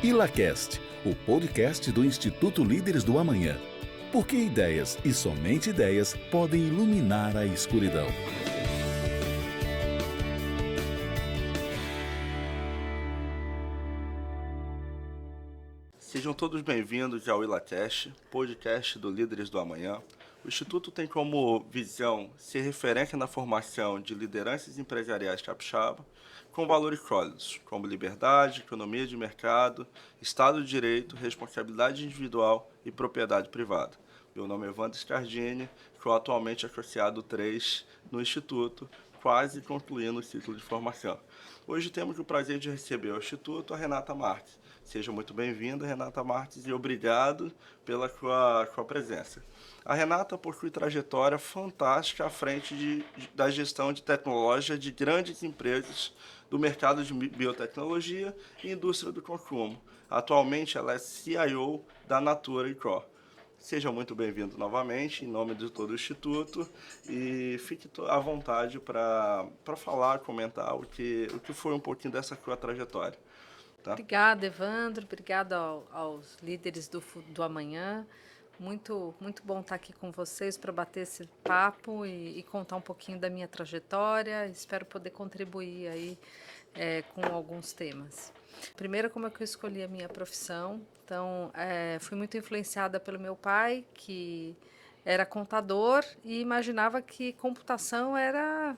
ILACast, o podcast do Instituto Líderes do Amanhã. Porque ideias e somente ideias podem iluminar a escuridão. Sejam todos bem-vindos ao ILACast, podcast do Líderes do Amanhã. O Instituto tem como visão ser referência na formação de lideranças empresariais capixaba com valores sólidos, como liberdade, economia de mercado, Estado de Direito, responsabilidade individual e propriedade privada. Meu nome é Evandro Scardini, sou atualmente associado 3 no Instituto, quase concluindo o ciclo de formação. Hoje temos o prazer de receber ao Instituto a Renata Marques. Seja muito bem-vinda, Renata Marques, e obrigado pela sua presença. A Renata possui trajetória fantástica à frente da gestão de tecnologia de grandes empresas do mercado de biotecnologia e indústria do consumo. Atualmente, ela é CIO da Natura &Co. Seja muito bem-vindo novamente, em nome de todo o Instituto, e fique à vontade para falar, comentar o que foi um pouquinho dessa sua trajetória. Tá? Obrigada, Evandro. Obrigada aos líderes do amanhã. Muito bom estar aqui com vocês para bater esse papo e contar um pouquinho da minha trajetória. Espero poder contribuir aí com alguns temas. Primeiro, como é que eu escolhi a minha profissão? Então, fui muito influenciada pelo meu pai, que era contador e imaginava que computação era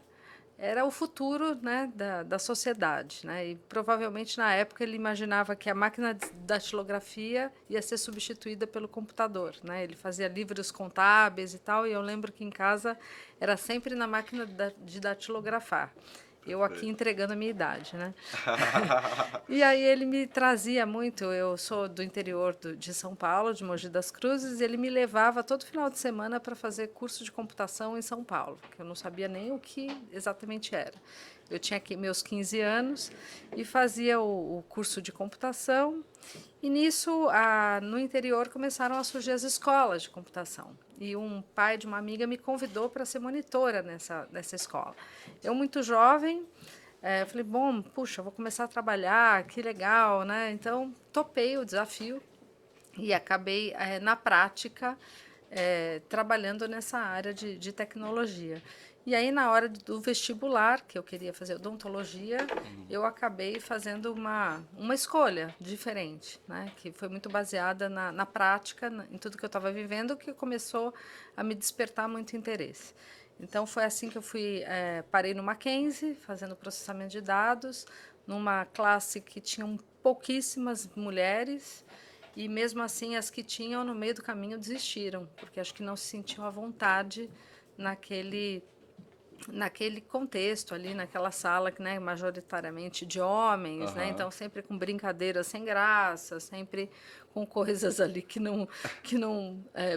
o futuro, né, da sociedade, né? E provavelmente na época ele imaginava que a máquina de datilografia ia ser substituída pelo computador, né? Ele fazia livros contábeis e tal, e eu lembro que em casa era sempre na máquina de datilografar. Eu aqui entregando a minha idade, né? E aí ele me trazia muito, eu sou do interior de São Paulo, de Mogi das Cruzes, e ele me levava todo final de semana para fazer curso de computação em São Paulo, que eu não sabia nem o que exatamente era. Eu tinha aqui meus 15 anos e fazia o curso de computação, e nisso, no interior, começaram a surgir as escolas de computação. E um pai de uma amiga me convidou para ser monitora nessa escola. Eu, muito jovem, eu falei, bom, puxa, vou começar a trabalhar, que legal, né? Então, topei o desafio e acabei, na prática, trabalhando nessa área de tecnologia. E aí, na hora do vestibular, que eu queria fazer odontologia, eu acabei fazendo uma escolha diferente, né? Que foi muito baseada na prática, em tudo que eu estava vivendo, que começou a me despertar muito interesse. Então, foi assim que eu parei no Mackenzie, fazendo processamento de dados, numa classe que tinham pouquíssimas mulheres, e mesmo assim as que tinham no meio do caminho desistiram, porque acho que não se sentiam à vontade naquele contexto ali, naquela sala, né, majoritariamente de homens, né, então sempre com brincadeiras sem graça, sempre com coisas ali que não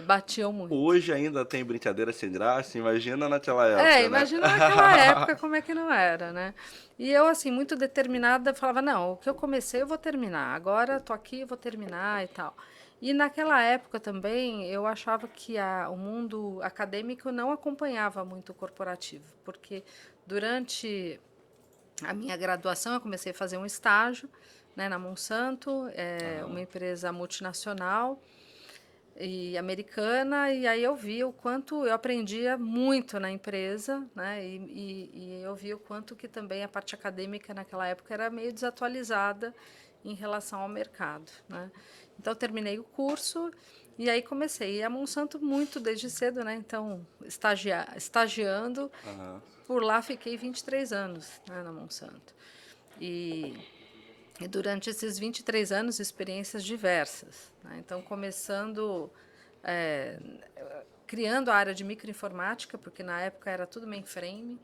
batiam muito. Hoje ainda tem brincadeira sem graça, imagina naquela época, né? Imagina naquela época como é que não era, né? E eu, assim, muito determinada, falava, não, o que eu comecei eu vou terminar, agora estou aqui, eu vou terminar e tal. E naquela época também eu achava que o mundo acadêmico não acompanhava muito o corporativo, porque durante a minha graduação eu comecei a fazer um estágio, né, na Monsanto, uma empresa multinacional e americana, e aí eu vi o quanto eu aprendia muito na empresa, né, e eu vi o quanto que também a parte acadêmica naquela época era meio desatualizada em relação ao mercado, né. Então, eu terminei o curso e aí comecei. E a Monsanto muito desde cedo, né, então, estagiando, por lá fiquei 23 anos, né, na Monsanto. E durante esses 23 anos, experiências diversas, né? Então, começando, criando a área de microinformática, porque na época era tudo mainframe.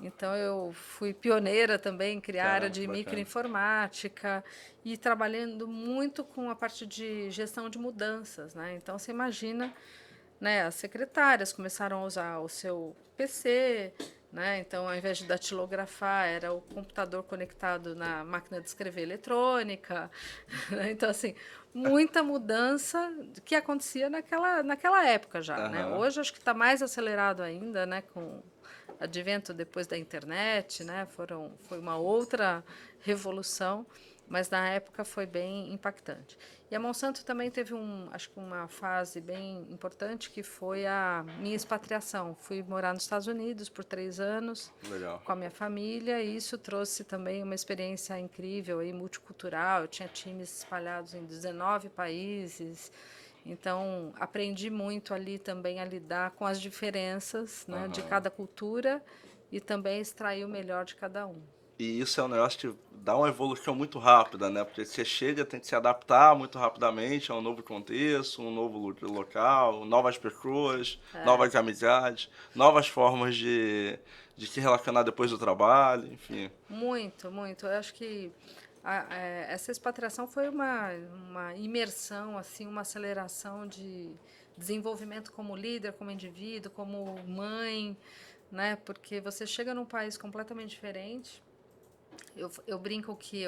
Então, eu fui pioneira também em criar a área de microinformática e trabalhando muito com a parte de gestão de mudanças, né? Então, você imagina, né, as secretárias começaram a usar o seu PC, né? Então, ao invés de datilografar, era o computador conectado na máquina de escrever eletrônica. Então, assim, muita mudança que acontecia naquela época já. Né? Hoje, acho que está mais acelerado ainda, né, com o advento depois da internet. Né? Foi uma outra revolução. mas na época foi bem impactante. E a Monsanto também teve acho que uma fase bem importante, que foi a minha expatriação. Fui morar nos Estados Unidos por 3 anos Legal. com a minha família, e isso trouxe também uma experiência incrível e multicultural. Eu tinha times espalhados em 19 países, então aprendi muito ali também a lidar com as diferenças, né, de Aham. cada cultura, e também extrair o melhor de cada um. E isso é um negócio que dá uma evolução muito rápida, né? Porque você chega, tem que se adaptar muito rapidamente a um novo contexto, um novo local, novas pessoas, novas amizades, novas formas de se relacionar depois do trabalho, enfim. Muito, muito. Eu acho que essa expatriação foi uma imersão, assim, uma aceleração de desenvolvimento como líder, como indivíduo, como mãe, né? Porque você chega num país completamente diferente. Eu brinco que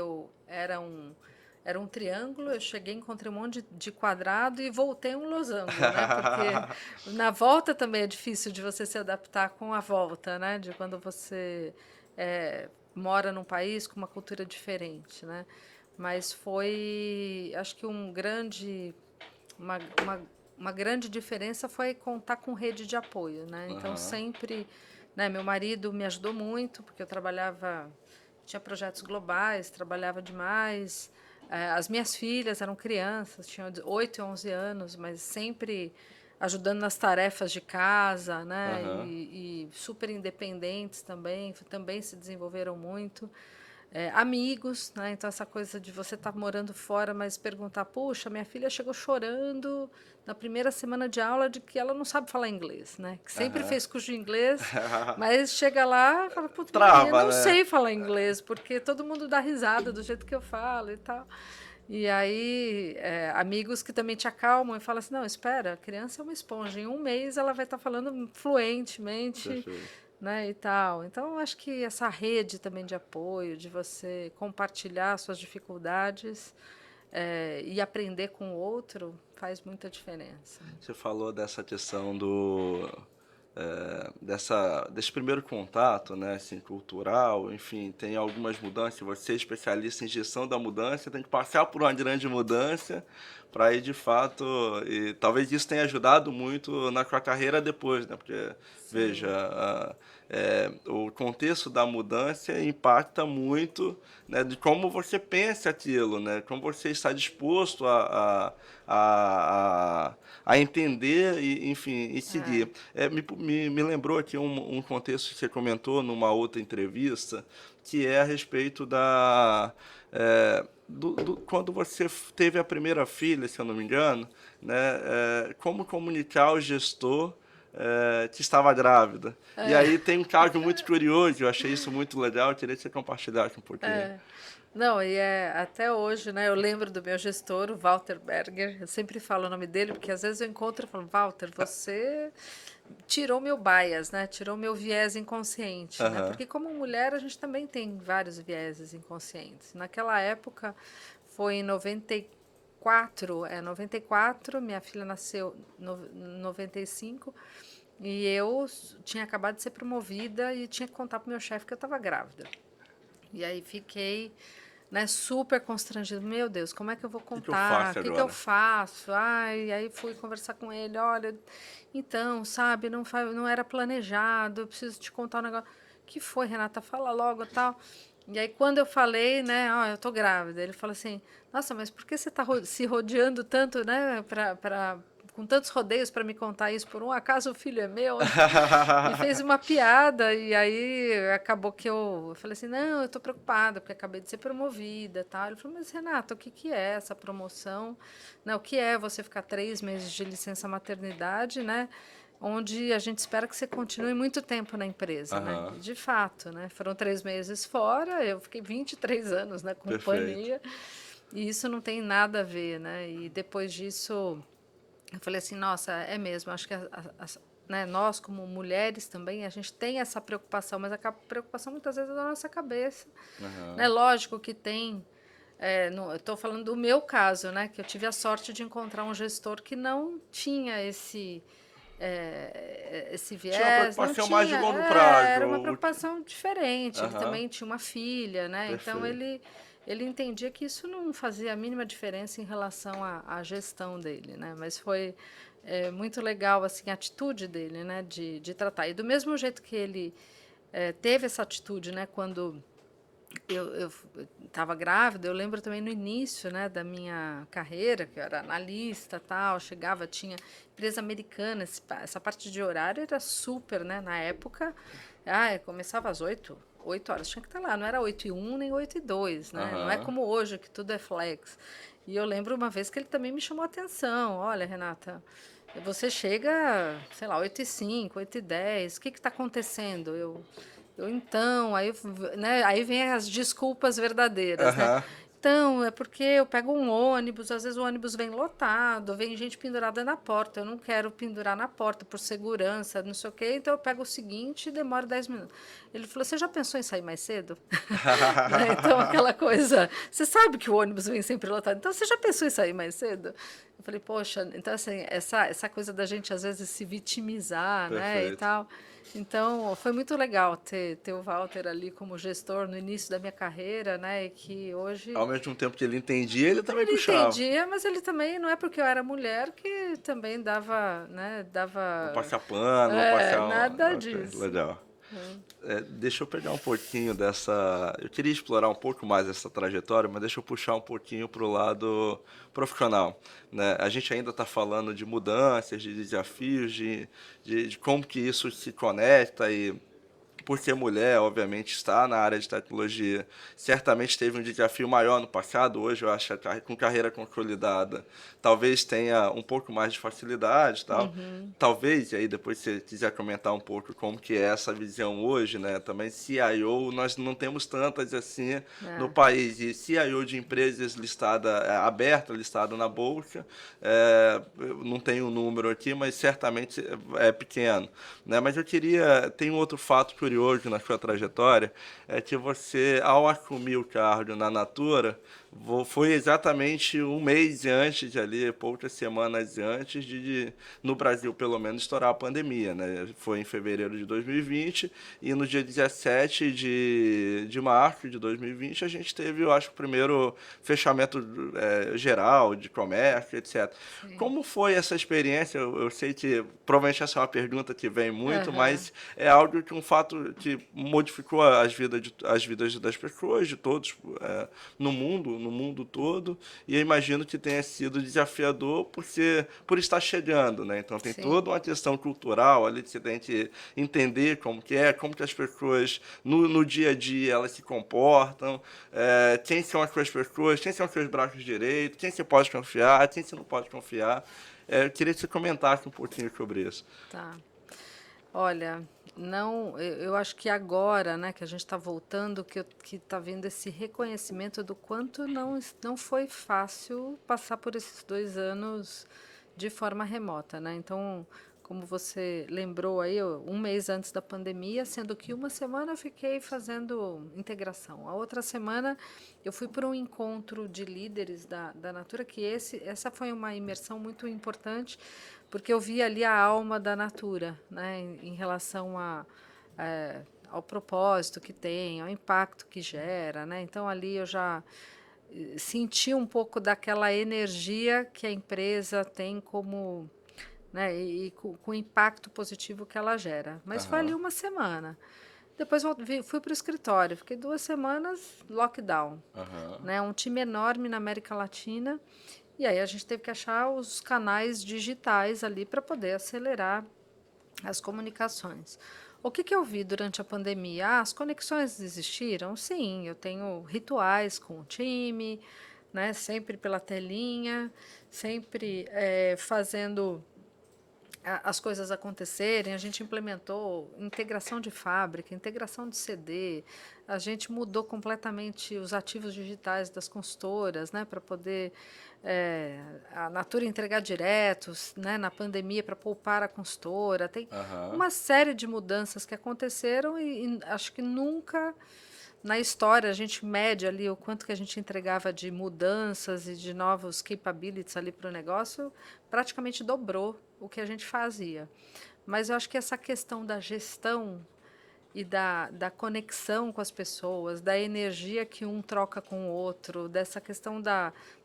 era um triângulo, eu cheguei, encontrei um monte de quadrado e voltei um losango, né? Porque na volta também é difícil de você se adaptar com a volta, né? De quando você mora num país com uma cultura diferente, né? Mas foi, acho que uma, uma, uma grande diferença foi contar com rede de apoio, né? Então Aham. sempre, né? Meu marido me ajudou muito, porque eu tinha projetos globais, trabalhava demais. As minhas filhas eram crianças, tinham 8 e 11 anos, mas sempre ajudando nas tarefas de casa, né? Aham. E super independentes também se desenvolveram muito. Amigos, né? Então essa coisa de você estar morando fora, mas perguntar, puxa, minha filha chegou chorando na primeira semana de aula de que ela não sabe falar inglês, né? Que sempre Aham. fez curso de inglês, mas chega lá e fala, putz, mãe, eu Trava, não né? sei falar inglês, porque todo mundo dá risada do jeito que eu falo e tal. E aí, amigos que também te acalmam e falam assim, não, espera, a criança é uma esponja, em 1 mês ela vai estar falando fluentemente, Perfeito. né, e tal. Então, eu acho que essa rede também de apoio, de você compartilhar suas dificuldades, e aprender com o outro, faz muita diferença. Você falou dessa questão desse primeiro contato, né, assim, cultural, enfim, tem algumas mudanças. Você é especialista em gestão da mudança, tem que passar por uma grande mudança para ir de fato, e talvez isso tenha ajudado muito na sua carreira depois, né? Porque veja, Sim. o contexto da mudança impacta muito, né, de como você pensa aquilo, né, como você está disposto a entender e, enfim, e É. seguir. Me lembrou aqui um contexto que você comentou numa outra entrevista, que é a respeito quando você teve a primeira filha, se eu não me engano, né, como comunicar ao gestor que estava grávida. E aí tem um caso muito curioso, eu achei isso muito legal, eu queria que você compartilhasse um pouquinho. Não, até hoje, né? Eu lembro do meu gestor, o Walter Berger. Eu sempre falo o nome dele, porque às vezes eu encontro e falo, Walter, você tirou meu bias, né? Tirou meu viés inconsciente, né? Aham. Porque como mulher a gente também tem vários vieses inconscientes. Naquela época foi em 94, minha filha nasceu em 95, e eu tinha acabado de ser promovida e tinha que contar para o meu chefe que eu estava grávida. E aí fiquei, né, super constrangida. Meu Deus, como é que eu vou O que eu contar? faço O que que eu agora? faço? Ai, aí fui conversar com ele. Olha, então, sabe, não era planejado. Eu preciso te contar um negócio. Que foi, Renata? Fala logo, tal. E aí quando eu falei, né, ó, eu tô grávida. Ele falou assim: "Nossa, mas por que você tá se rodeando tanto, né, com tantos rodeios para me contar isso? Por um acaso o filho é meu?" E fez uma piada, e aí acabou que eu falei assim, não, eu tô preocupada, porque acabei de ser promovida, tal. Ele falou, mas Renata, o que que é essa promoção? Né, o que é você ficar 3 meses de licença maternidade, né? Onde a gente espera que você continue muito tempo na empresa, né? Aham. E de fato, né? Foram 3 meses fora, eu fiquei 23 anos na Perfeito. companhia, e isso não tem nada a ver, né? E depois disso eu falei assim, nossa, é mesmo, acho que né, nós como mulheres também, a gente tem essa preocupação, mas a preocupação muitas vezes é da nossa cabeça, né? Aham. Lógico que tem, eu estou falando do meu caso, né, que eu tive a sorte de encontrar um gestor que não tinha esse Tinha uma viés, não preocupação tinha, mais de longo prazo. era uma preocupação diferente. Ele Aham, também tinha uma filha, né? Então perfeito. ele entendia que isso não fazia a mínima diferença em relação à gestão dele, né? Mas foi muito legal assim a atitude dele, né? De tratar. E do mesmo jeito que ele teve essa atitude, né? Quando eu estava grávida, eu lembro também no início, né, da minha carreira, que eu era analista, tal, chegava, tinha empresa americana, essa parte de horário era super, né, na época, começava às 8 horas, tinha que estar lá, não era 8h01 nem 8h02, né, não é Aham. como hoje, que tudo é flex. E eu lembro uma vez que ele também me chamou a atenção, olha, Renata, você chega, sei lá, 8h05, 8h10, o que está acontecendo? Então, né, aí vem as desculpas verdadeiras, né? Aham. Então, é porque eu pego um ônibus, às vezes o ônibus vem lotado, vem gente pendurada na porta, eu não quero pendurar na porta por segurança, não sei o quê, então eu pego o seguinte e demoro 10 minutos. Ele falou, você já pensou em sair mais cedo? Né? Então, aquela coisa, você sabe que o ônibus vem sempre lotado, então você já pensou em sair mais cedo? Eu falei, poxa, então assim, essa coisa da gente às vezes se vitimizar, né, e Perfeito. tal. Então, foi muito legal ter o Walter ali como gestor no início da minha carreira, né? E que Ao hoje mesmo tempo que ele entendia, ele também ele puxava. entendia, mas ele também não é porque eu era mulher que também dava, né? Não Dava, passar pano, não passar. nada Ok, disso. legal. Deixa eu pegar um pouquinho dessa. Eu queria explorar um pouco mais essa trajetória, mas deixa eu puxar um pouquinho para o lado profissional, né? A gente ainda está falando de mudanças, de desafios, de como que isso se conecta e por ser mulher, obviamente, está na área de tecnologia, certamente teve um desafio maior no passado. Hoje, eu acho que com carreira consolidada, talvez tenha um pouco mais de facilidade, tal. Uhum, Talvez, e aí depois se você quiser comentar um pouco como que é essa visão hoje, né? Também CIO, nós não temos tantas assim no é, país. E CIO de empresas listada, aberta, listada na bolsa, eu não tenho um número aqui, mas certamente é pequeno, né? Mas eu queria, tem um outro fato curioso na sua trajetória, é que você, ao assumir o cargo na Natura, foi exatamente um mês antes, ali, poucas semanas antes no Brasil pelo menos, estourar a pandemia, né? Foi em fevereiro de 2020 e no dia 17 de março de 2020 a gente teve, eu acho, o primeiro fechamento geral de comércio, etc. sim. Como foi essa experiência? Eu sei que provavelmente essa é uma pergunta que vem muito, Aham, mas é algo que um fato que modificou as vidas das pessoas, de todos, no mundo todo, e eu imagino que tenha sido desafiador por estar chegando, né? Então tem sim. toda uma questão cultural ali que você tem que entender como que as pessoas no dia a dia elas se comportam, quem são as suas pessoas, quem são os seus braços direitos, quem você pode confiar, quem você não pode confiar. Eu queria que você comentasse um pouquinho sobre isso. Tá. Olha, não, eu acho que agora, né, que a gente está voltando, que está vendo esse reconhecimento do quanto não foi fácil passar por esses 2 anos de forma remota, né? Então, como você lembrou aí, um mês antes da pandemia, sendo que uma semana eu fiquei fazendo integração, a outra semana eu fui para um encontro de líderes da Natura, que essa foi uma imersão muito importante, porque eu vi ali a alma da Natura, né, em relação ao propósito que tem, ao impacto que gera, né? Então ali eu já senti um pouco daquela energia que a empresa tem como, né, e com o impacto positivo que ela gera. Mas foi ali Aham, uma semana. Depois fui para o escritório, fiquei 2 semanas lockdown, aham, né? Um time enorme na América Latina. E aí a gente teve que achar os canais digitais ali para poder acelerar as comunicações. O que eu vi durante a pandemia? As conexões existiram? Sim, eu tenho rituais com o time, né? Sempre pela telinha, sempre fazendo as coisas acontecerem. A gente implementou integração de fábrica, integração de CD, a gente mudou completamente os ativos digitais das consultoras, né, para poder a Natura entregar diretos, né, na pandemia para poupar a consultora. Tem aham. uma série de mudanças que aconteceram e acho que na história, a gente mede ali o quanto que a gente entregava de mudanças e de novos capabilities ali para o negócio, praticamente dobrou o que a gente fazia. Mas eu acho que essa questão da gestão e da conexão com as pessoas, da energia que um troca com o outro, dessa questão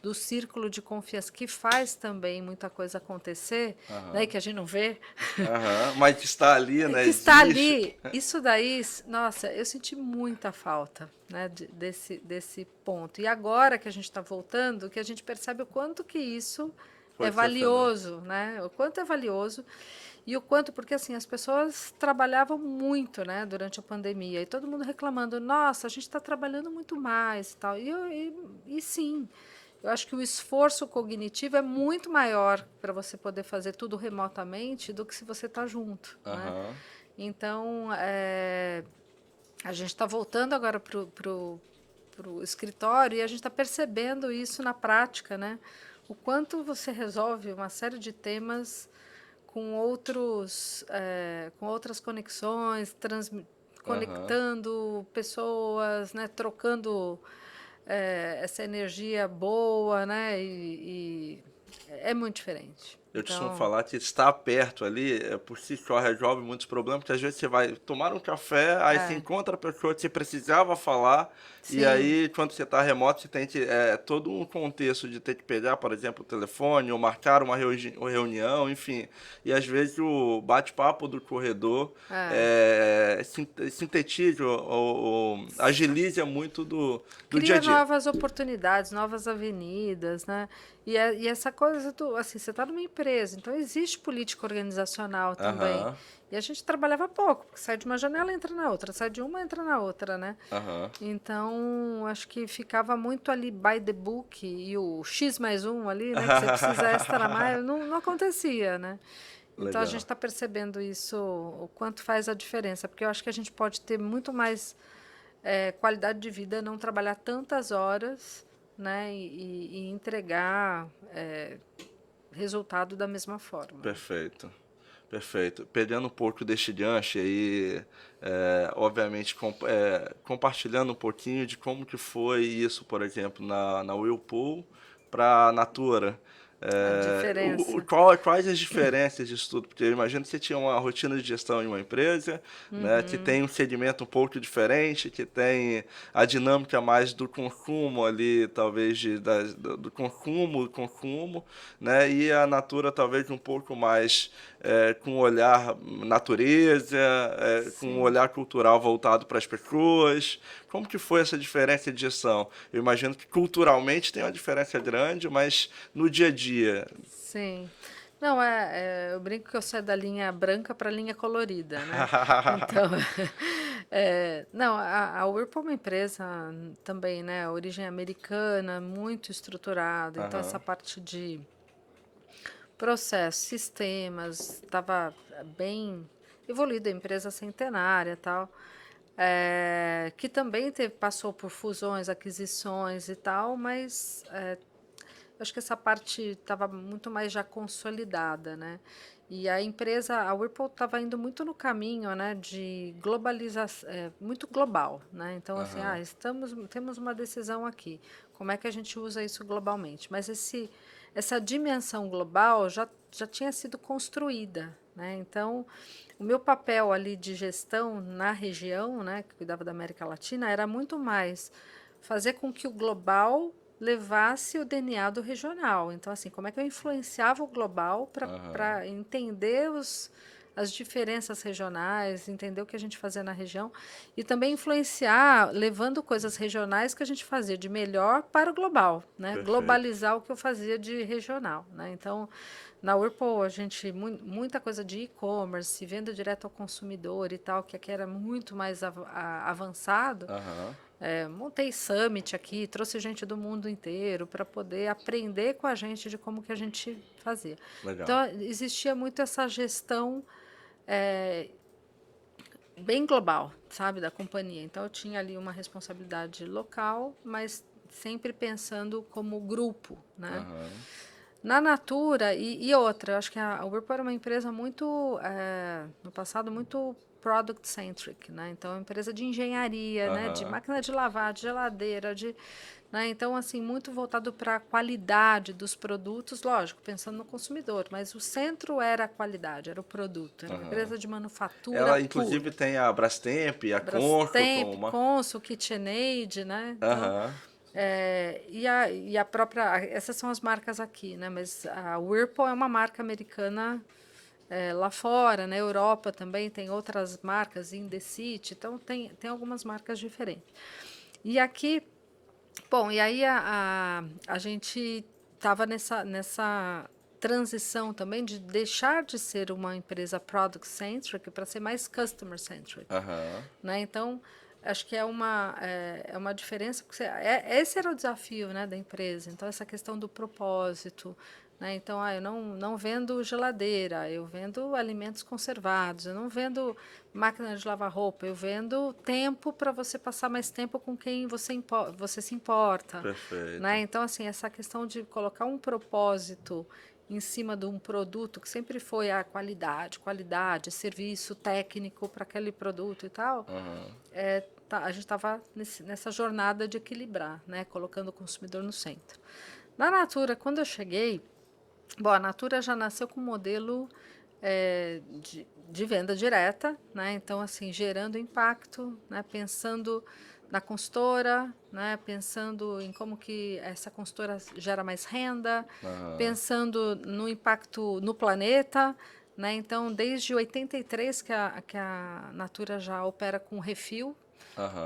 do círculo de confiança, que faz também muita coisa acontecer, né, Aham. que a gente não vê, Aham. Mas que está ali, né? que está Existe. ali, isso daí, nossa, eu senti muita falta, né, desse ponto. E agora que a gente está voltando, que a gente percebe o quanto que isso Foi é excepcional. valioso, né? O quanto é valioso e o quanto, porque assim, as pessoas trabalhavam muito, né, durante a pandemia, e todo mundo reclamando, nossa, a gente está trabalhando muito mais e tal. E sim, eu acho que o esforço cognitivo é muito maior para você poder fazer tudo remotamente do que se você está junto, né? Aham. Então, a gente está voltando agora pro escritório e a gente está percebendo isso na prática, né? O quanto você resolve uma série de temas com outras conexões, Aham. conectando pessoas, né? Trocando essa energia boa, né? E é muito diferente. Eu costumo Então, falar que estar perto ali, por si só, resolve muitos problemas, porque às vezes você vai tomar um café, aí você é, encontra a pessoa que você precisava falar, e sim, aí, quando você está remoto, você tem que, todo um contexto de ter que pegar, por exemplo, o telefone, ou marcar uma reunião, enfim. E às vezes o bate-papo do corredor é. sintetiza ou agiliza muito do dia a Cria dia. novas oportunidades, novas avenidas, né? E essa coisa do, assim, você está numa empresa, então existe política organizacional também. Aham, E a gente trabalhava pouco, porque sai de uma janela entra na outra, sai de uma entra na outra, né? aham, Então, acho que ficava muito ali by the book e o X mais um ali, né? Que você precisa extra mais, não acontecia, né? Então a gente legal. está percebendo isso, o quanto faz a diferença, porque eu acho que a gente pode ter muito mais qualidade de vida, não trabalhar tantas horas, né, e entregar resultado da mesma forma. Perfeito. Perfeito. Pegando um pouco deste gancho aí, obviamente compartilhando um pouquinho de como que foi isso, por exemplo, na Whirlpool para a Natura. A diferença. Quais as diferenças disso tudo? Porque eu imagino que você tinha uma rotina de gestão em uma empresa, né, que tem um segmento um pouco diferente, que tem a dinâmica mais do consumo ali, talvez do consumo, né, e a Natura talvez um pouco mais com um olhar natureza, com um Sim, olhar cultural voltado para as pessoas. Como que foi essa diferença de gestão? Eu imagino que culturalmente tem uma diferença grande, mas no dia a dia. sim. Não, eu brinco que eu saio da linha branca para a linha colorida, né? Então, não, a Whirlpool é uma empresa também, né? Origem americana, muito estruturada. Então, essa Aham, parte de processos, sistemas, estava bem evoluída, a empresa centenária e tal, que também passou por fusões, aquisições e tal, mas eu acho que essa parte estava muito mais já consolidada, né? E a empresa, a Whirlpool estava indo muito no caminho, né, de globalização, muito global, né? Então, assim, aham, temos uma decisão aqui. Como é que a gente usa isso globalmente? Mas essa dimensão global já tinha sido construída, né? Então, o meu papel ali de gestão na região, né, que cuidava da América Latina, era muito mais fazer com que o global levasse o DNA do regional. Então, assim, como é que eu influenciava o global aham. para entender as diferenças regionais, entender o que a gente fazia na região e também influenciar, levando coisas regionais que a gente fazia de melhor para o global, né? Perfeito. Globalizar o que eu fazia de regional, né? Então, na Whirlpool, a gente, muita coisa de e-commerce, venda direto ao consumidor e tal, que aqui era muito mais avançado. Aham, Montei summit aqui, trouxe gente do mundo inteiro para poder aprender com a gente de como que a gente fazia. legal. Então, existia muito essa gestão é, bem global, sabe, da companhia. Então, eu tinha ali uma responsabilidade local, mas sempre pensando como grupo, né? Aham, Na Natura e outra, eu acho que a Whirlpool era uma empresa muito, no passado, muito product centric, né? Então, é uma empresa de engenharia, né? De máquina de lavar, de geladeira, né? Então, assim, muito voltado para a qualidade dos produtos, lógico, pensando no consumidor, mas o centro era a qualidade, era o produto, era uma empresa de manufatura Ela, inclusive, pura. tem a Brastemp, a Consul, Brastemp, Consul, KitchenAid, né? Então, Aham. e a própria, essas são as marcas aqui, né? Mas a Whirlpool é uma marca americana lá fora, na Europa também tem outras marcas, Indesit, então tem algumas marcas diferentes. E aqui, bom, e aí a gente estava nessa transição também de deixar de ser uma empresa product centric para ser mais customer centric, Aham. né? Então acho que é uma diferença porque esse era o desafio, né, da empresa. Então essa questão do propósito, né? Então eu não vendo geladeira, eu vendo alimentos conservados, eu não vendo máquina de lavar roupa, eu vendo tempo para você passar mais tempo com quem você se importa, né? Perfeito. Então assim essa questão de colocar um propósito em cima de um produto que sempre foi a qualidade, serviço técnico para aquele produto e tal, Aham. a gente estava nessa jornada de equilibrar, né, colocando o consumidor no centro. Na Natura, quando eu cheguei, bom, a Natura já nasceu com um modelo de venda direta, né, então assim gerando impacto, né, pensando na consultora, né, pensando em como que essa consultora gera mais renda, Aham. pensando no impacto no planeta, né, então desde 83 que a Natura já opera com refil,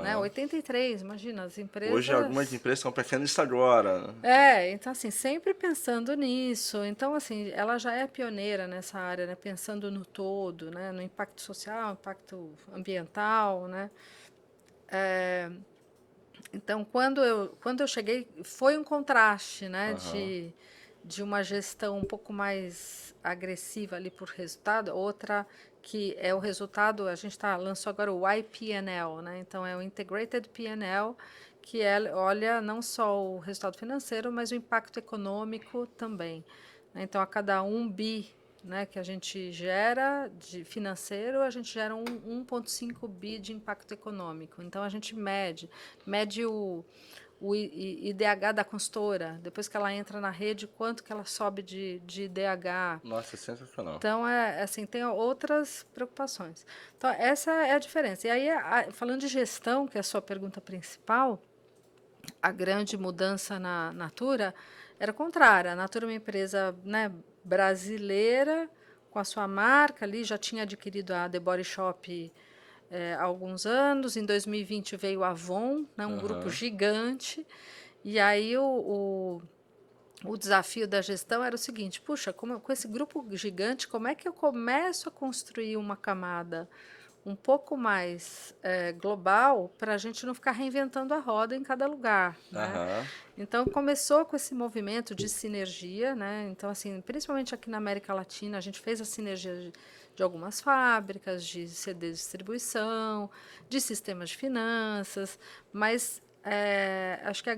né, Aham. 83, imagina, as Hoje algumas empresas. empresas estão pensando nisso agora, né? Então assim, sempre pensando nisso. Então assim, ela já é pioneira nessa área, né, pensando no todo, né, no impacto social, impacto ambiental, né. Então, quando eu cheguei, foi um contraste, né, Aham. de uma gestão um pouco mais agressiva ali por resultado, outra que é o resultado, a gente lançou agora o YPNL, né, então é o Integrated PNL, que olha não só o resultado financeiro, mas o impacto econômico também, né. Então, a cada 1 bi, né, que a gente gera de financeiro, a gente gera 1,5 bi de impacto econômico. Então, a gente mede o IDH da consultora, depois que ela entra na rede, quanto que ela sobe de IDH. Nossa, é sensacional. Então, assim, tem outras preocupações. Então, essa é a diferença. E aí, falando de gestão, que é a sua pergunta principal, a grande mudança na Natura era contrária. A Natura é uma empresa, né, brasileira, com a sua marca ali, já tinha adquirido a The Body Shop há alguns anos. Em 2020 veio a Avon, né, um grupo Aham. gigante. E aí o desafio da gestão era o seguinte: puxa, com esse grupo gigante, como é que eu começo a construir uma camada um pouco mais global para a gente não ficar reinventando a roda em cada lugar, né? Aham. Então começou com esse movimento de sinergia, né? Então assim, principalmente aqui na América Latina, a gente fez a sinergia de algumas fábricas, de CD de distribuição, de sistemas de finanças, mas acho que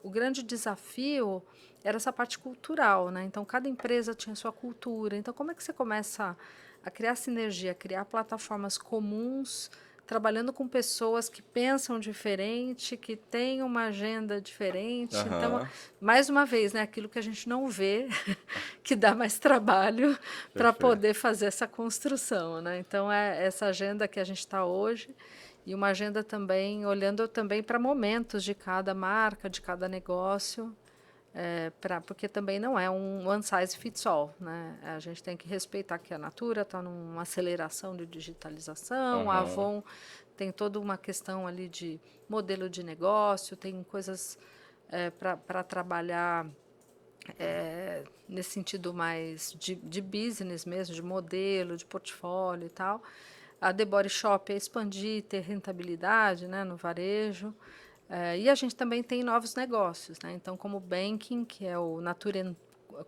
o grande desafio era essa parte cultural, né? Então cada empresa tinha sua cultura. Então como é que você começa a criar sinergia, a criar plataformas comuns, trabalhando com pessoas que pensam diferente, que têm uma agenda diferente. Então, Aham. mais uma vez, né, aquilo que a gente não vê, que dá mais trabalho para Perfeito. poder fazer essa construção, né? Então, é essa agenda que a gente está hoje e uma agenda também olhando também para momentos de cada marca, de cada negócio. Porque também não é um one size fits all, né? A gente tem que respeitar que a Natura está numa aceleração de digitalização, a Aham. Avon tem toda uma questão ali de modelo de negócio, tem coisas para trabalhar nesse sentido mais de business mesmo, de modelo, de portfólio e tal. A The Body Shop é expandir, ter rentabilidade, né, no varejo. E a gente também tem novos negócios, né? Então, como o banking, que é o Natura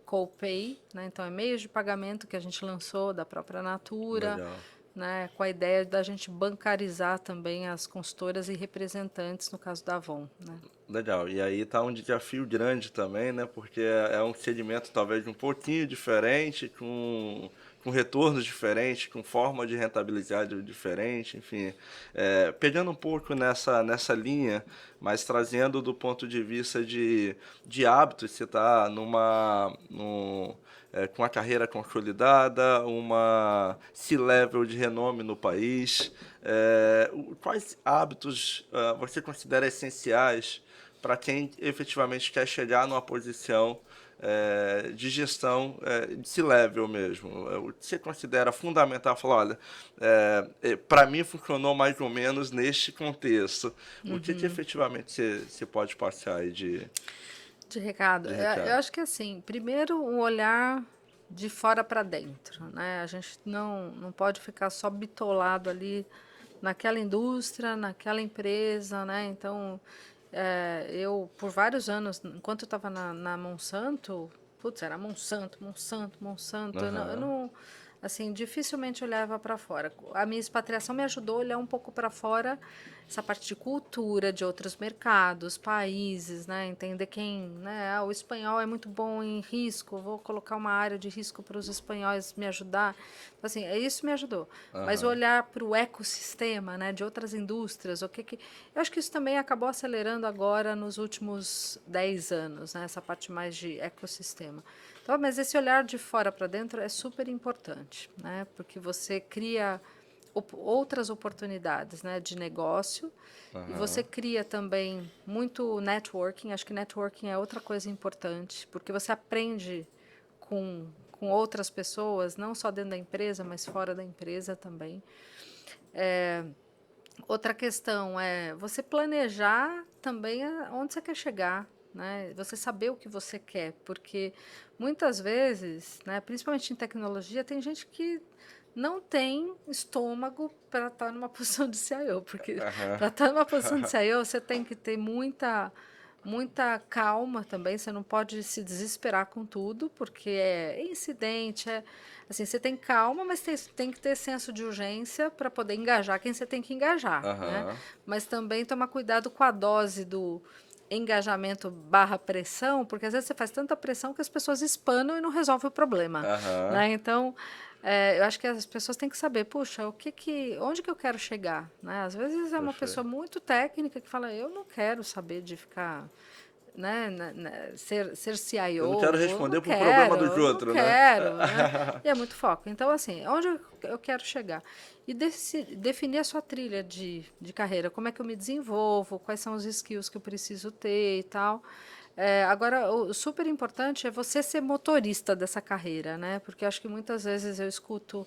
CoPay, né? Então, é meios de pagamento que a gente lançou da própria Natura, Legal. né? Com a ideia da gente bancarizar também as consultoras e representantes, no caso da Avon, né? Legal. E aí tá um desafio grande também, né? Porque é um segmento talvez um pouquinho diferente, com com retornos diferentes, com forma de rentabilidade diferente, enfim. Pegando um pouco nessa linha, mas trazendo do ponto de vista de hábitos, você está com a carreira consolidada, uma C-level de renome no país. Quais hábitos você considera essenciais para quem efetivamente quer chegar numa posição de gestão de C-level mesmo? O que você considera fundamental? Falar, olha, para mim funcionou mais ou menos neste contexto. O que efetivamente você pode passar aí De recado. de Eu recado? acho que assim, primeiro um olhar de fora para dentro, né? A gente não pode ficar só bitolado ali naquela indústria, naquela empresa, né? Então, eu, por vários anos, enquanto eu estava na Monsanto, putz, era Monsanto, Monsanto, Monsanto, eu Aham, não, assim, dificilmente olhava para fora. A minha expatriação me ajudou a olhar um pouco para fora, essa parte de cultura, de outros mercados, países, né? Entender quem, né? O espanhol é muito bom em risco, vou colocar uma área de risco para os espanhóis me ajudar. Então, assim, isso me ajudou. Mas aham. olhar para o ecossistema, né, de outras indústrias, eu acho que isso também acabou acelerando agora nos últimos 10 anos, né, essa parte mais de ecossistema. Então, mas esse olhar de fora para dentro é super importante, né, porque você cria outras oportunidades, né, de negócio, e você Aham. cria também muito networking. Acho que networking é outra coisa importante, porque você aprende com outras pessoas, não só dentro da empresa, mas fora da empresa também. Outra questão é você planejar também onde você quer chegar, né? Você saber o que você quer, porque muitas vezes, né, principalmente em tecnologia, tem gente que não tem estômago para estar numa posição de CIO, porque Aham. para estar numa posição de CIO você tem que ter muita calma também, você não pode se desesperar com tudo, porque é incidente, assim, você tem calma, mas tem que ter senso de urgência para poder engajar quem você tem que engajar, né? Aham. Mas também tomar cuidado com a dose do engajamento barra pressão, porque às vezes você faz tanta pressão que as pessoas espanam e não resolve o problema, Aham. né? Então, eu acho que as pessoas têm que saber, puxa, onde que eu quero chegar, né? Às vezes é uma pessoa Perfeito. muito técnica que fala, eu não quero saber de ficar, né, ser Eu não quero CIO, responder pro problema dos eu não outros, né? quero, né? E é muito foco. Então, assim, onde eu quero chegar? E definir a sua trilha de carreira, como é que eu me desenvolvo, quais são os skills que eu preciso ter e tal. Agora, o super importante é você ser motorista dessa carreira, né? Porque eu acho que muitas vezes eu escuto,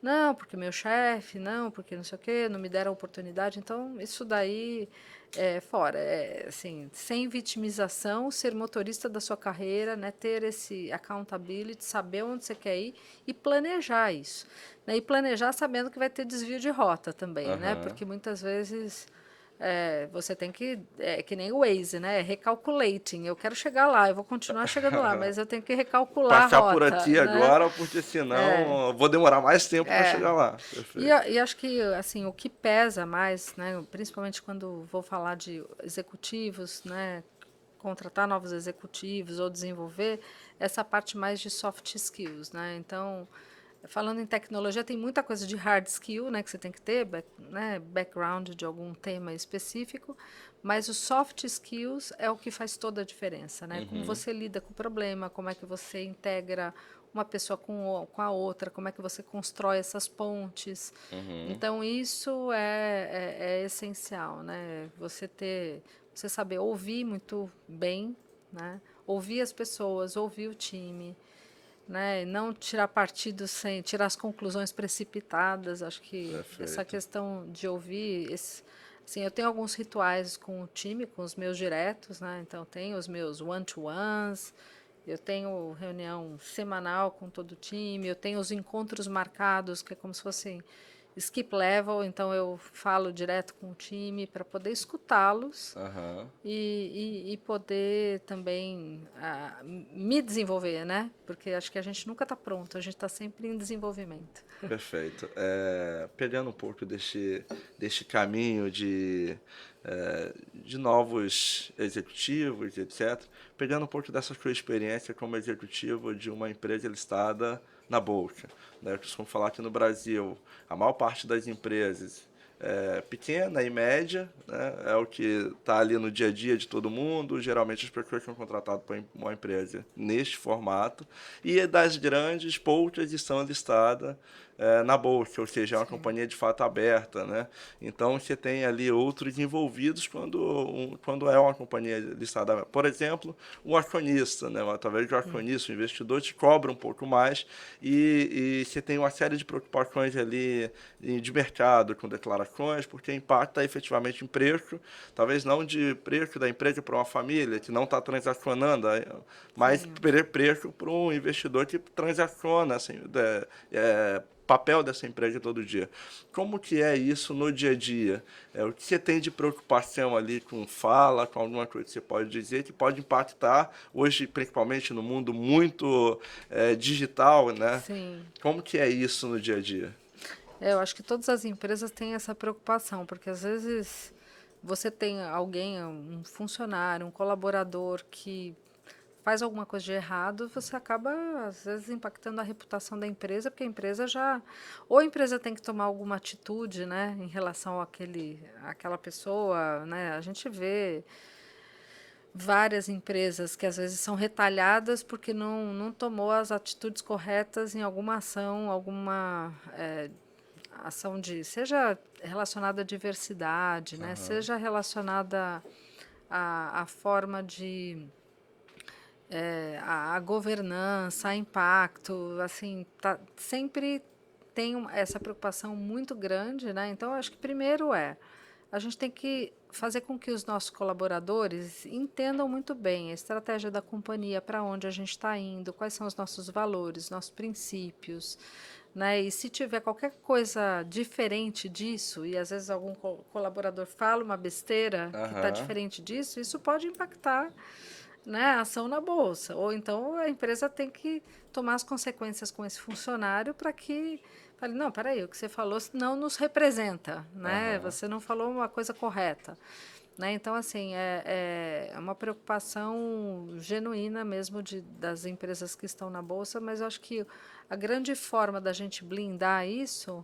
não, porque meu chefe, não, porque não sei o quê, não me deram a oportunidade. Então, isso daí é fora. Assim, sem vitimização, ser motorista da sua carreira, né? Ter esse accountability, saber onde você quer ir e planejar isso. Né? E planejar sabendo que vai ter desvio de rota também, né? Aham. Porque muitas vezes você tem que nem o Waze, né? Recalculating. Eu quero chegar lá, eu vou continuar chegando lá, mas eu tenho que recalcular a Passar por rota, aqui né? agora, porque senão eu vou demorar mais tempo para chegar lá. Perfeito. E acho que assim o que pesa mais, né? Principalmente quando vou falar de executivos, né? Contratar novos executivos ou desenvolver essa parte mais de soft skills, né? Então, falando em tecnologia, tem muita coisa de hard skill, né, que você tem que ter, né, background de algum tema específico, mas os soft skills é o que faz toda a diferença, né? Como Uhum. você lida com o problema, como é que você integra uma pessoa com a outra, como é que você constrói essas pontes. Uhum. Então, isso é essencial, né? Você saber ouvir muito bem, né? Ouvir as pessoas, ouvir o time, né? Não tirar partido sem tirar as conclusões precipitadas. Acho que essa Perfeito. questão de ouvir, assim, eu tenho alguns rituais com o time, com os meus diretos, né? Então tenho os meus one-to-ones, eu tenho reunião semanal com todo o time, eu tenho os encontros marcados, que é como se fossem skip level, então eu falo direto com o time para poder escutá-los Aham. e poder também me desenvolver, né? Porque acho que a gente nunca está pronto, a gente está sempre em desenvolvimento. Perfeito. Pegando um pouco deste caminho de novos executivos, etc., pegando um pouco dessa sua experiência como executivo de uma empresa listada na bolsa. Né? Eu costumo falar que no Brasil, a maior parte das empresas pequena e média, né? É o que está ali no dia a dia de todo mundo. Geralmente as pessoas são contratadas por uma empresa neste formato. E das grandes, poucas estão listadas na bolsa, ou seja, é uma Sim. companhia de fato aberta, né? Então você tem ali outros envolvidos quando é uma companhia listada. Por exemplo, o acionista, né? Através do acionista, o investidor te cobra um pouco mais e você tem uma série de preocupações ali de mercado com declarações, porque impacta efetivamente em preço, talvez não de preço da empresa para uma família que não está transacionando, mas Sim. preço para um investidor que transaciona, assim, papel dessa empresa todo dia. Como que é isso no dia a dia? O que você tem de preocupação ali com fala, com alguma coisa que você pode dizer que pode impactar, hoje, principalmente no mundo muito digital, né? Sim. Como que é isso no dia a dia? Eu acho que todas as empresas têm essa preocupação, porque às vezes você tem alguém, um funcionário, um colaborador que faz alguma coisa de errado, você acaba, às vezes, impactando a reputação da empresa, porque a empresa já. Ou a empresa tem que tomar alguma atitude, né, em relação àquela pessoa, né? A gente vê várias empresas que às vezes são retalhadas porque não tomou as atitudes corretas em alguma ação, alguma ação de, seja relacionada à diversidade, né, Aham. seja relacionada à forma de a governança, a impacto, assim, tá, sempre tem essa preocupação muito grande, né? Então, eu acho que primeiro a gente tem que fazer com que os nossos colaboradores entendam muito bem a estratégia da companhia, para onde a gente está indo, quais são os nossos valores, nossos princípios, né? E se tiver qualquer coisa diferente disso, e às vezes algum colaborador fala uma besteira que está Aham. diferente disso, isso pode impactar, né, a ação na bolsa. Ou então a empresa tem que tomar as consequências com esse funcionário para que fale, não, peraí, o que você falou não nos representa, né? Aham. Você não falou uma coisa correta. Né? Então, assim, é uma preocupação genuína mesmo das empresas que estão na Bolsa, mas eu acho que a grande forma da gente blindar isso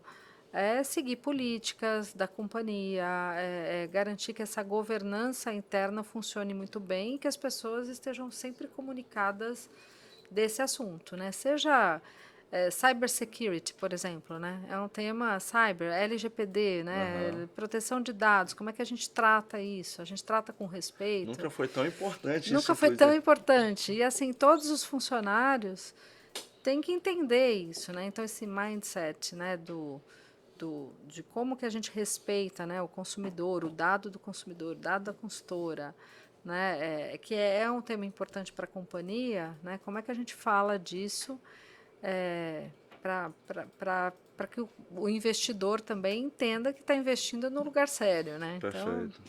é seguir políticas da companhia, garantir que essa governança interna funcione muito bem e que as pessoas estejam sempre comunicadas desse assunto, né? Seja cybersecurity, por exemplo, né? É um tema cyber, LGPD, Aham. né? Proteção de dados, como é que a gente trata isso? A gente trata com respeito? Nunca foi tão importante isso, Nunca foi tão inclusive. importante. E assim, todos os funcionários têm que entender isso, né? Então, esse mindset, né, de como que a gente respeita, né, o consumidor, o dado do consumidor, o dado da consultora, né, que é um tema importante para a companhia, né, como é que a gente fala disso para que o investidor também entenda que está investindo no lugar sério, né? Então, Perfeito.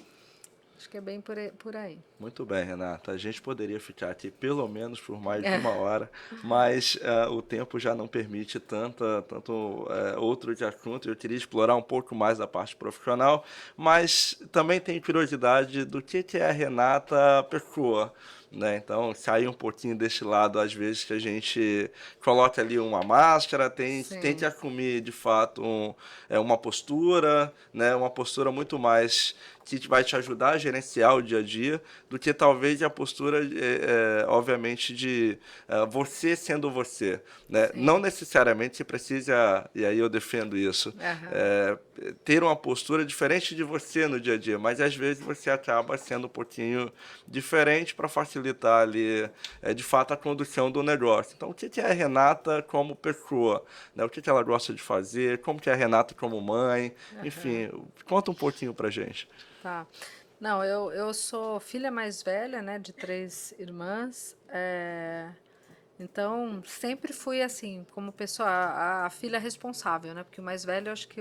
acho que é bem por aí. Muito bem, Renata. A gente poderia ficar aqui pelo menos por mais de É, 1 hora, mas o tempo já não permite tanto outro de assunto. Eu queria explorar um pouco mais a parte profissional, mas também tenho curiosidade do que é a Renata pessoa. Né? Então, sair um pouquinho deste lado, às vezes, que a gente coloca ali uma máscara, tem que sim, assumir, de fato, uma postura, né? Uma postura muito mais que vai te ajudar a gerenciar o dia a dia, do que talvez a postura, obviamente, de você sendo você. Né? Não sim. necessariamente você precisa, e aí eu defendo isso, Aham. é, ter uma postura diferente de você no dia a dia, mas às vezes você acaba sendo um pouquinho diferente para facilitar ali, de fato, a condução do negócio. Então, o que é a Renata como pessoa? Né? O que ela gosta de fazer? Como que é a Renata como mãe? Aham. Enfim, conta um pouquinho pra gente. Tá. Não, eu sou filha mais velha, né, de três irmãs. Então, sempre fui assim, como pessoa, a filha responsável, né? Porque o mais velho, eu acho que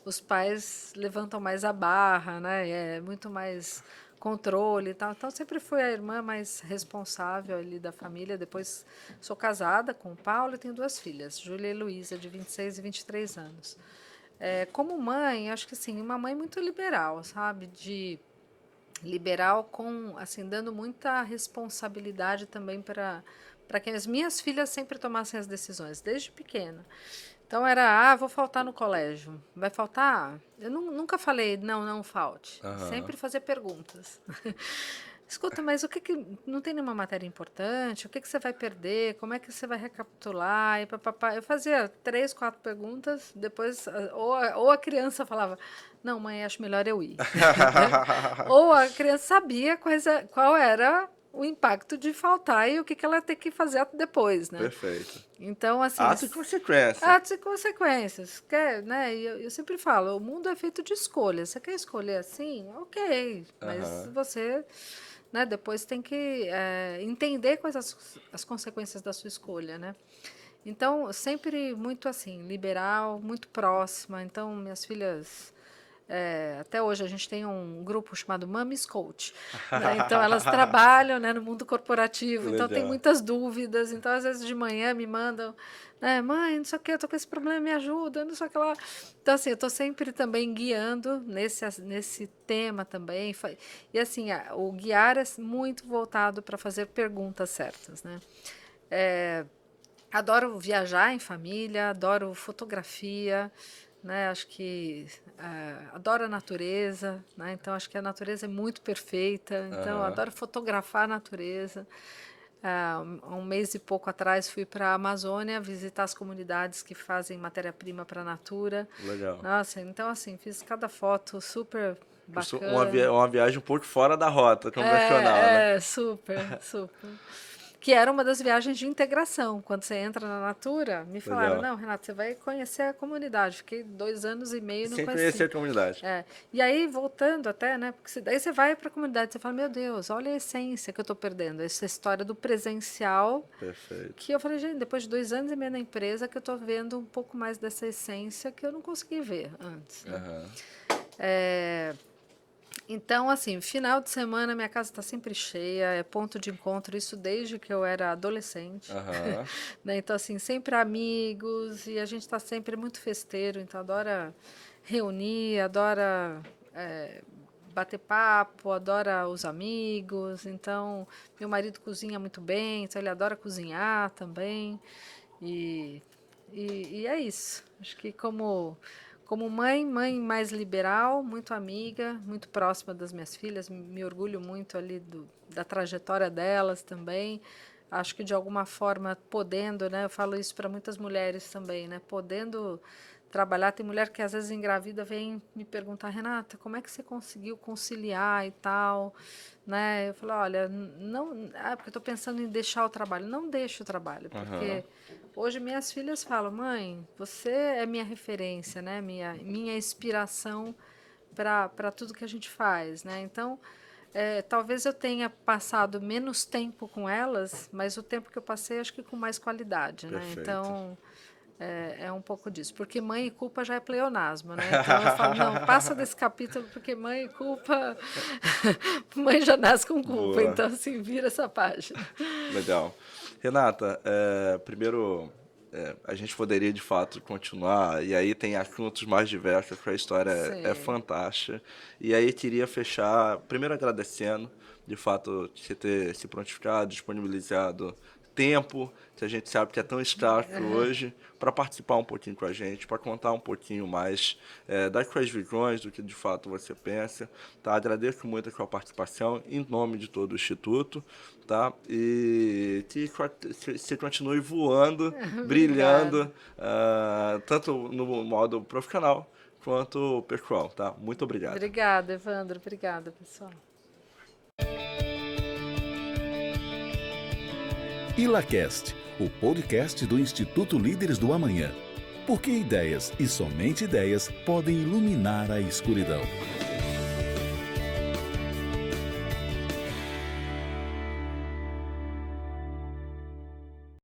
os pais levantam mais a barra, né? É muito mais controle e tal. Então, sempre fui a irmã mais responsável ali da família. Depois, sou casada com o Paulo e tenho duas filhas, Júlia e Luísa, de 26 e 23 anos. Como mãe, acho que assim, uma mãe muito liberal, sabe? De liberal com, assim, dando muita responsabilidade também para que as minhas filhas sempre tomassem as decisões, desde pequena. Então era, vou faltar no colégio. Vai faltar? Eu nunca falei, não falte. Sempre fazer perguntas. Escuta, mas não tem nenhuma matéria importante? O que você vai perder? Como é que você vai recapitular? E papapá. Eu fazia 3, 4 perguntas, depois ou a criança falava, não, mãe, acho melhor eu ir. Ou a criança sabia qual era o impacto de faltar e o que ela tem que fazer depois, né? Perfeito. Então, assim... Atos e consequências. Atos e consequências. Né? E eu sempre falo, o mundo é feito de escolhas. Você quer escolher assim? Ok. Mas você... Né, depois tem que entender quais as consequências da sua escolha, né? Então, sempre muito assim, liberal, muito próxima. Então, minhas filhas... até hoje a gente tem um grupo chamado Mamis Coach, né? Então elas trabalham, né, no mundo corporativo, então tem muitas dúvidas, então às vezes de manhã me mandam, né, mãe, não sei o que, eu tô com esse problema, me ajuda, não sei o que lá. Então assim, eu tô sempre também guiando nesse tema também, e assim, o guiar é muito voltado para fazer perguntas certas, né? Adoro viajar em família, adoro fotografia, né? Acho que adoro a natureza, né? Então acho que a natureza é muito perfeita, então adoro fotografar a natureza. Um mês e pouco atrás fui para a Amazônia visitar as comunidades que fazem matéria-prima para a Natura. Legal. Nossa, então assim, fiz cada foto super bacana. Uma viagem um pouco fora da rota convencional, né? Super. Que era uma das viagens de integração. Quando você entra na Natura, me falaram, não, Renato, você vai conhecer a comunidade. Fiquei 2 anos e meio no sem conhecer a comunidade. E aí, voltando até, né? Porque daí você vai para a comunidade, você fala, meu Deus, olha a essência que eu estou perdendo. Essa história do presencial. Perfeito. Que eu falei, gente, depois de 2 anos e meio na empresa, que eu estou vendo um pouco mais dessa essência que eu não consegui ver antes. Né? Então, assim, final de semana minha casa está sempre cheia, é ponto de encontro, isso desde que eu era adolescente. Né? Então, assim, sempre amigos, e a gente está sempre muito festeiro, então adora reunir, adora bater papo, adora os amigos. Então, meu marido cozinha muito bem, então ele adora cozinhar também. E é isso. Acho que como mãe mais liberal, muito amiga, muito próxima das minhas filhas, me orgulho muito ali da trajetória delas também. Acho que de alguma forma podendo, né? Eu falo isso para muitas mulheres também, né? Podendo trabalhar, tem mulher que às vezes engravida vem me perguntar, Renata, como é que você conseguiu conciliar e tal, né? Eu falo, olha, não, porque eu estou pensando em deixar o trabalho. Não deixe o trabalho, porque hoje minhas filhas falam, mãe, você é minha referência, né? Minha inspiração para tudo que a gente faz, né? Então, talvez eu tenha passado menos tempo com elas, mas o tempo que eu passei, acho que com mais qualidade, né? Então, é um pouco disso. Porque mãe e culpa já é pleonasmo, né? Então eu falo, não, passa desse capítulo, porque mãe e culpa, mãe já nasce com culpa. Boa. Então, assim, vira essa página. Legal. Renata, primeiro, a gente poderia, de fato, continuar, e aí tem assuntos mais diversos, porque a história é fantástica. E aí queria fechar, primeiro agradecendo, de fato, você ter se prontificado, disponibilizado tempo, que a gente sabe que é tão escasso hoje, para participar um pouquinho com a gente, para contar um pouquinho mais das suas visões, do que de fato você pensa. Tá? Agradeço muito a sua participação em nome de todo o Instituto, tá? E que você continue voando, brilhando, tanto no modo profissional quanto pessoal. Tá? Muito obrigado. Obrigada, Evandro. Obrigada, pessoal. ILACast, o podcast do Instituto Líderes do Amanhã. Porque ideias e somente ideias podem iluminar a escuridão.